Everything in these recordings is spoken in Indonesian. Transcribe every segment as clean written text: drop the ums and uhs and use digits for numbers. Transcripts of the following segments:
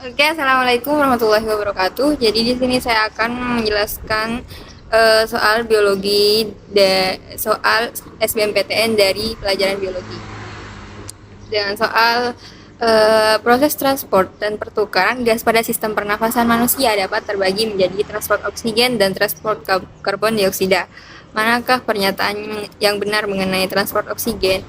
Oke, assalamualaikum warahmatullahi wabarakatuh. Jadi di sini saya akan menjelaskan soal biologi, soal SBMPTN dari pelajaran biologi. Dengan soal proses transport dan pertukaran gas pada sistem pernafasan manusia dapat terbagi menjadi transport oksigen dan transport karbon dioksida. Manakah pernyataan yang benar mengenai transport oksigen?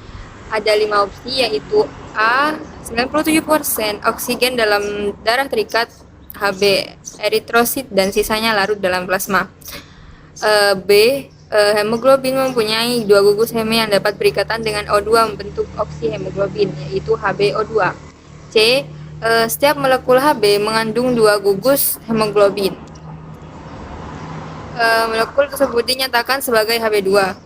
Ada 5 opsi, yaitu A. 97% oksigen dalam darah terikat, Hb eritrosit dan sisanya larut dalam plasma. B. Hemoglobin mempunyai dua gugus heme yang dapat berikatan dengan O2 membentuk oksihemoglobin, yaitu HbO2. C. Setiap molekul Hb mengandung dua gugus hemoglobin. Molekul tersebut dinyatakan sebagai Hb2.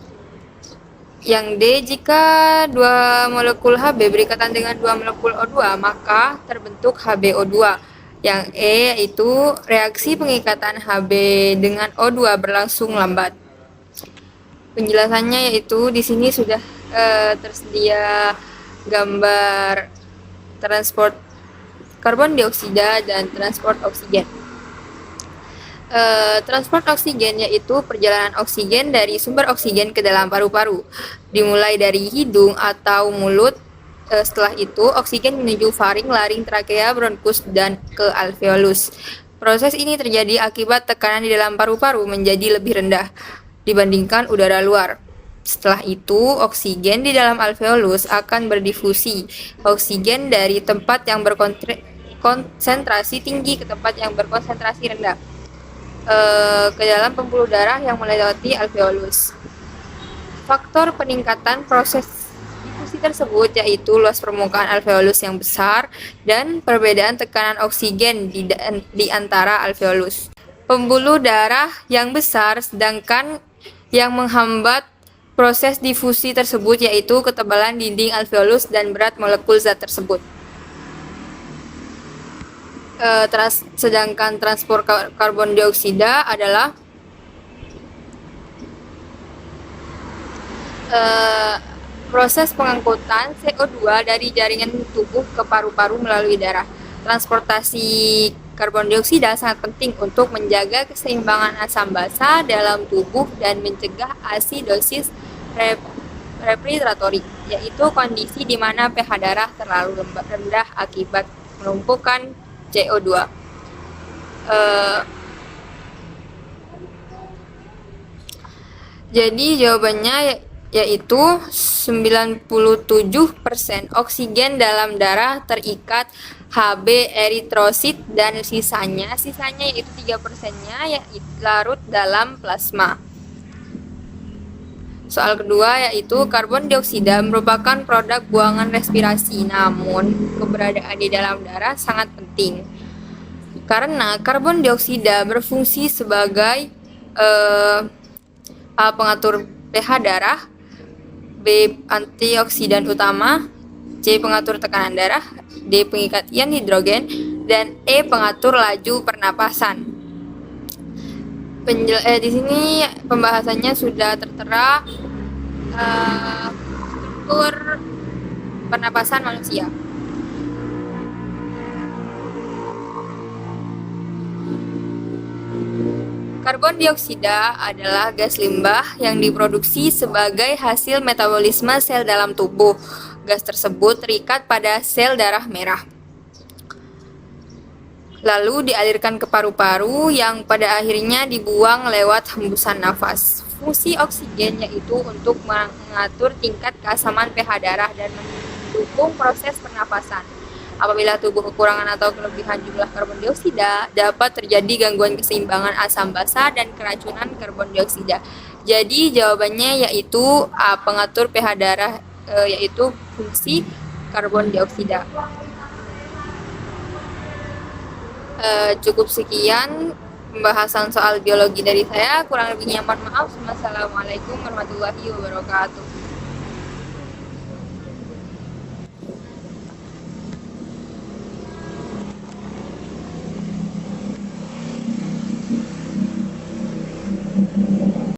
Yang D, jika dua molekul Hb berikatan dengan dua molekul O2, maka terbentuk HbO2. Yang E, yaitu reaksi pengikatan Hb dengan O2 berlangsung lambat. Penjelasannya yaitu di sini sudah tersedia gambar transport karbon dioksida dan transport oksigen. Transport oksigen yaitu perjalanan oksigen dari sumber oksigen ke dalam paru-paru, dimulai dari hidung atau mulut. Setelah itu oksigen menuju faring, laring, trakea, bronkus, dan ke alveolus. Proses ini terjadi akibat tekanan di dalam paru-paru menjadi lebih rendah dibandingkan udara luar. Setelah itu, oksigen di dalam alveolus akan berdifusi oksigen dari tempat yang berkonsentrasi tinggi ke tempat yang berkonsentrasi rendah, ke dalam pembuluh darah yang melewati alveolus. Faktor peningkatan proses difusi tersebut yaitu luas permukaan alveolus yang besar dan perbedaan tekanan oksigen di antara alveolus. Pembuluh darah yang besar, sedangkan yang menghambat proses difusi tersebut yaitu ketebalan dinding alveolus dan berat molekul zat tersebut. Sedangkan transport karbon dioksida adalah proses pengangkutan CO2 dari jaringan tubuh ke paru-paru melalui darah. Transportasi karbon dioksida sangat penting untuk menjaga keseimbangan asam basa dalam tubuh dan mencegah asidosis respiratory, yaitu kondisi di mana pH darah terlalu rendah akibat penumpukan CO2. Jadi jawabannya yaitu 97% oksigen dalam darah terikat Hb eritrosit dan sisanya yaitu 3%-nya larut dalam plasma. Soal kedua yaitu karbon dioksida merupakan produk buangan respirasi, namun keberadaan di dalam darah sangat penting karena karbon dioksida berfungsi sebagai A. pengatur pH darah, B. antioksidan utama, C. pengatur tekanan darah, D. pengikat ion hidrogen, dan E. pengatur laju pernapasan. Di sini pembahasannya sudah tertera struktur pernapasan manusia. Karbon dioksida adalah gas limbah yang diproduksi sebagai hasil metabolisme sel dalam tubuh. Gas tersebut terikat pada sel darah merah, lalu dialirkan ke paru-paru yang pada akhirnya dibuang lewat hembusan nafas. Fungsi oksigen yaitu untuk mengatur tingkat keasaman pH darah dan mendukung proses pernapasan. Apabila tubuh kekurangan atau kelebihan jumlah karbon dioksida, dapat terjadi gangguan keseimbangan asam basa dan keracunan karbon dioksida. Jadi jawabannya yaitu A. pengatur pH darah, yaitu fungsi karbon dioksida. Cukup sekian pembahasan soal biologi dari saya. Kurang lebihnya mohon maaf. Wassalamualaikum warahmatullahi wabarakatuh.